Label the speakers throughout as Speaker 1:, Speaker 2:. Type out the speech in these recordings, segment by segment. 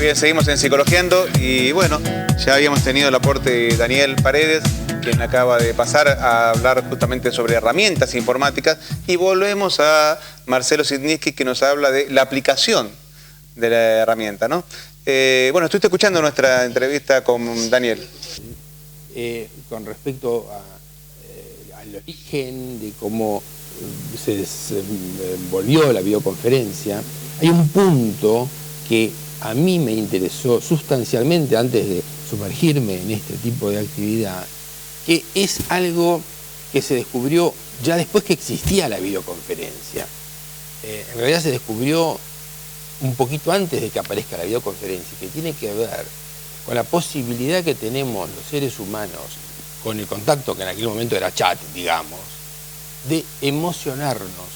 Speaker 1: Bien, seguimos en Psicologiando y bueno, ya habíamos tenido el aporte de Daniel Paredes, quien acaba de pasar a hablar justamente sobre herramientas informáticas, y volvemos a Marcelo Sitniski, que nos habla de la aplicación de la herramienta, ¿no? Bueno, estuviste escuchando nuestra entrevista con Daniel.
Speaker 2: Con respecto al origen de cómo se desenvolvió la videoconferencia, hay un punto que a mí me interesó sustancialmente antes de sumergirme en este tipo de actividad, que es algo que se descubrió ya después que existía la videoconferencia. En realidad se descubrió un poquito antes de que aparezca la videoconferencia, que tiene que ver con la posibilidad que tenemos los seres humanos, con el contacto que en aquel momento era chat, digamos, de emocionarnos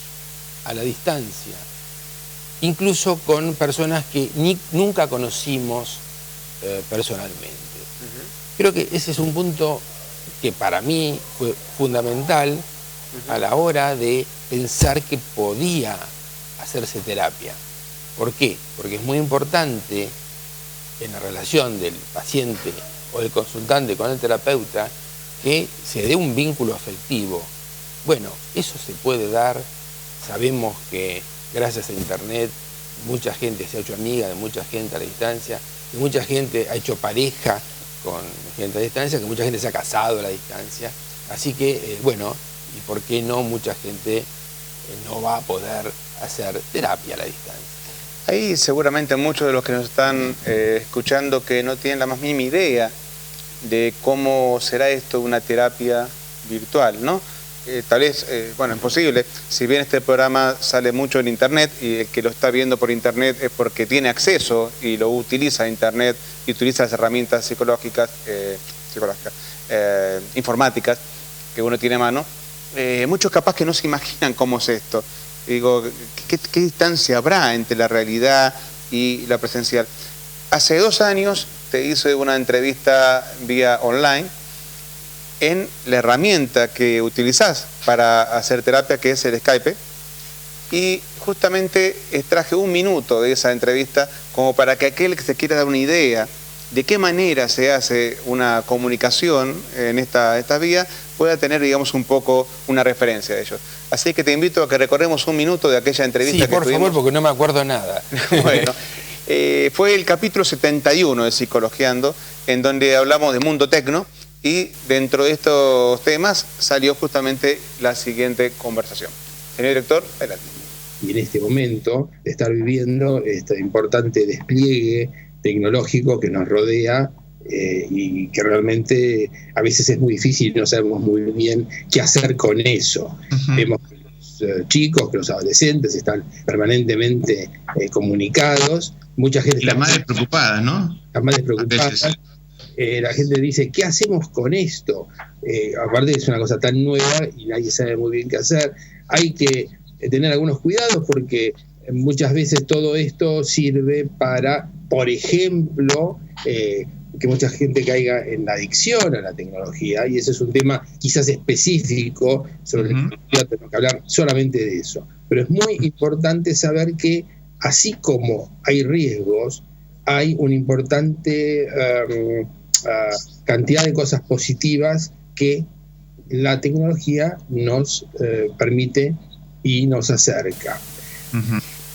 Speaker 2: a la distancia, incluso con personas que nunca conocimos personalmente. Creo que ese es un punto que para mí fue fundamental a la hora de pensar que podía hacerse terapia. ¿Por qué? Porque es muy importante en la relación del paciente o del consultante con el terapeuta que se dé un vínculo afectivo. Bueno, eso se puede dar. Sabemos que gracias a Internet mucha gente se ha hecho amiga de mucha gente a la distancia, que mucha gente ha hecho pareja con gente a la distancia, que mucha gente se ha casado a la distancia. Así que, bueno, ¿y por qué no mucha gente no va a poder hacer terapia a la distancia?
Speaker 1: Ahí seguramente muchos de los que nos están escuchando que no tienen la más mínima idea de cómo será esto una terapia virtual, ¿no? Tal vez, bueno, es posible, si bien este programa sale mucho en Internet y el que lo está viendo por Internet es porque tiene acceso y lo utiliza Internet y utiliza las herramientas informáticas que uno tiene a mano, muchos capaz que no se imaginan cómo es esto. Digo, ¿qué distancia habrá entre la realidad y la presencial? Hace 2 años te hice una entrevista vía online en la herramienta que utilizás para hacer terapia, que es el Skype, y justamente extraje 1 minuto de esa entrevista como para que aquel que se quiera dar una idea de qué manera se hace una comunicación en esta vía pueda tener, digamos, un poco una referencia de ellos. Así que te invito a que recorremos 1 minuto de aquella entrevista que tuvimos.
Speaker 2: Sí, por favor, porque no me acuerdo nada.
Speaker 1: Bueno, fue el capítulo 71 de Psicologiando, en donde hablamos de mundo tecno, y dentro de estos temas salió justamente la siguiente conversación. Señor director, adelante.
Speaker 3: Y en este momento de estar viviendo este importante despliegue tecnológico que nos rodea y que realmente a veces es muy difícil, no sabemos muy bien qué hacer con eso. Vemos que los chicos, que los adolescentes están permanentemente comunicados, mucha gente...
Speaker 4: Y las madres preocupadas, ¿no?
Speaker 3: Las madres preocupadas. La gente dice, ¿qué hacemos con esto? Aparte es una cosa tan nueva y nadie sabe muy bien qué hacer. Hay que tener algunos cuidados porque muchas veces todo esto sirve para, por ejemplo, que mucha gente caiga en la adicción a la tecnología, y ese es un tema quizás específico sobre el que tenemos que hablar solamente de eso. Pero es muy importante saber que así como hay riesgos, hay una importante cantidad de cosas positivas que la tecnología nos permite y nos acerca.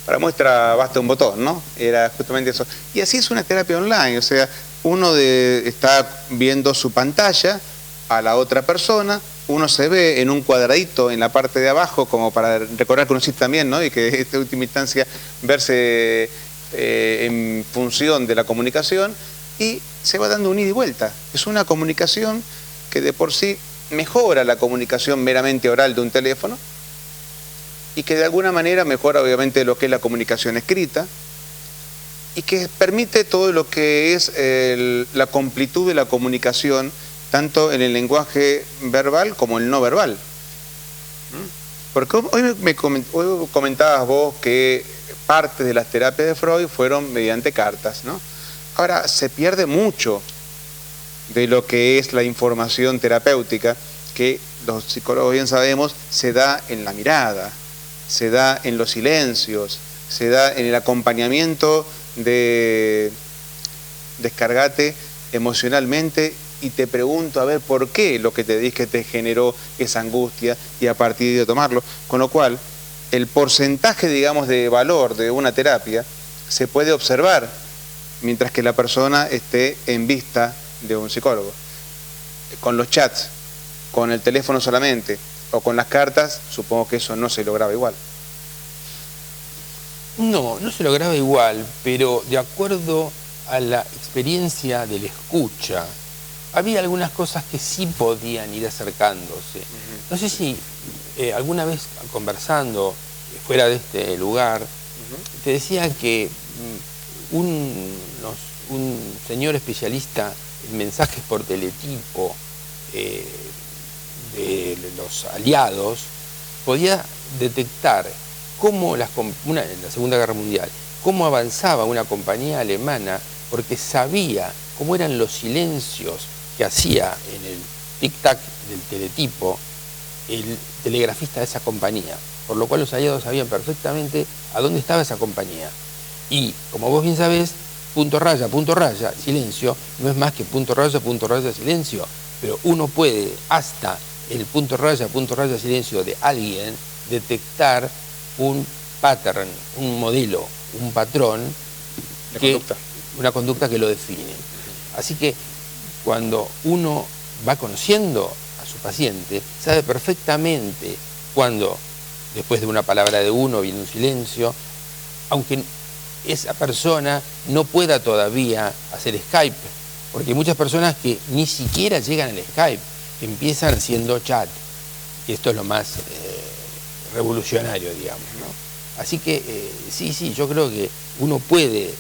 Speaker 1: Para muestra basta un botón, ¿no? Era justamente eso. Y así es una terapia online, o sea, uno está viendo su pantalla a la otra persona, uno se ve en un cuadradito en la parte de abajo, como para recordar que uno existe también, ¿no? Y que en última instancia verse en función de la comunicación, y se va dando un ida y vuelta. Es una comunicación que de por sí mejora la comunicación meramente oral de un teléfono, y que de alguna manera mejora obviamente lo que es la comunicación escrita, y que permite todo lo que es la completud de la comunicación, tanto en el lenguaje verbal como el no verbal. Porque hoy comentabas vos que parte de las terapias de Freud fueron mediante cartas, ¿no? Ahora, se pierde mucho de lo que es la información terapéutica, que los psicólogos bien sabemos, se da en la mirada, se da en los silencios, se da en el acompañamiento de descargate emocionalmente y te pregunto a ver por qué lo que te dije te generó esa angustia y a partir de tomarlo. Con lo cual, el porcentaje, digamos, de valor de una terapia se puede observar mientras que la persona esté en vista de un psicólogo. Con los chats, con el teléfono solamente o con las cartas, supongo que eso no se lograba igual.
Speaker 2: No, no se lograba igual, pero de acuerdo a la experiencia del escucha, había algunas cosas que sí podían ir acercándose. No sé si alguna vez conversando fuera de este lugar, te decía que un señor especialista en mensajes por teletipo de los aliados podía detectar cómo en la Segunda Guerra Mundial, cómo avanzaba una compañía alemana, porque sabía cómo eran los silencios que hacía en el tic-tac del teletipo el telegrafista de esa compañía, por lo cual los aliados sabían perfectamente a dónde estaba esa compañía. Y, como vos bien sabés, punto raya, silencio, no es más que punto raya, silencio, pero uno puede hasta el punto raya, silencio de alguien detectar un pattern, un modelo, un patrón, una conducta que lo define. Así que cuando uno va conociendo a su paciente, sabe perfectamente cuando, después de una palabra de uno, viene un silencio, aunque esa persona no pueda todavía hacer Skype, porque hay muchas personas que ni siquiera llegan al Skype, que empiezan haciendo chat, y esto es lo más revolucionario, digamos, ¿no? Así que sí, yo creo que uno puede,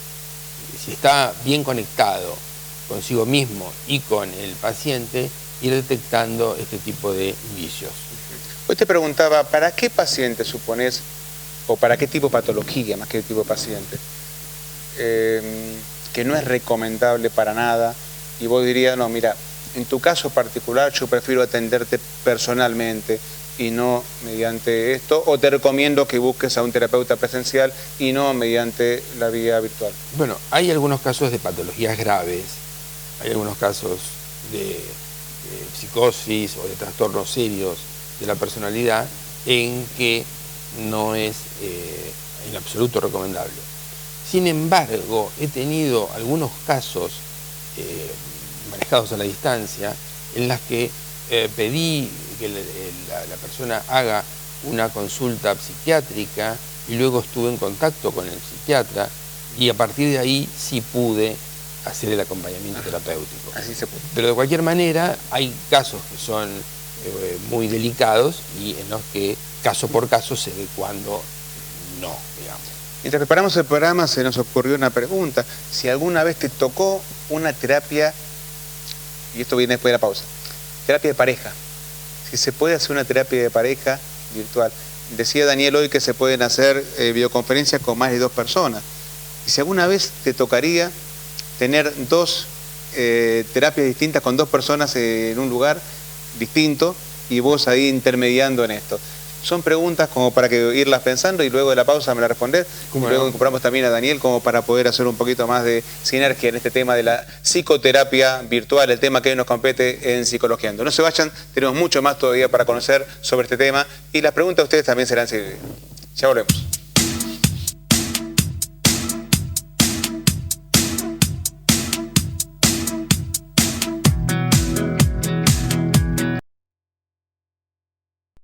Speaker 2: si está bien conectado consigo mismo y con el paciente, ir detectando este tipo de vicios.
Speaker 1: Hoy te preguntaba, ¿para qué paciente suponés, o para qué tipo de patología, más que tipo de paciente, que no es recomendable para nada, y vos dirías, no, mira, en tu caso particular yo prefiero atenderte personalmente y no mediante esto, o te recomiendo que busques a un terapeuta presencial y no mediante la vía virtual?
Speaker 2: Bueno, hay algunos casos de patologías graves, hay algunos casos de psicosis o de trastornos serios de la personalidad en que no es en absoluto recomendable. Sin embargo, he tenido algunos casos manejados a la distancia en las que pedí que la persona haga una consulta psiquiátrica y luego estuve en contacto con el psiquiatra y a partir de ahí sí pude hacer el acompañamiento terapéutico.
Speaker 1: Así se puede.
Speaker 2: Pero de cualquier manera hay casos que son muy delicados y en los que caso por caso se ve cuando no, digamos.
Speaker 1: Mientras preparamos el programa se nos ocurrió una pregunta. Si alguna vez te tocó una terapia, y esto viene después de la pausa, terapia de pareja. Si se puede hacer una terapia de pareja virtual. Decía Daniel hoy que se pueden hacer videoconferencias con más de 2 personas. Y si alguna vez te tocaría tener 2 terapias distintas con 2 personas en un lugar distinto y vos ahí intermediando en esto. Son preguntas como para que irlas pensando y luego de la pausa me la respondés. Luego incorporamos también a Daniel como para poder hacer un poquito más de sinergia en este tema de la psicoterapia virtual, el tema que hoy nos compete en Psicologiando. No se vayan, tenemos mucho más todavía para conocer sobre este tema y las preguntas de ustedes también serán seguidas. Ya volvemos.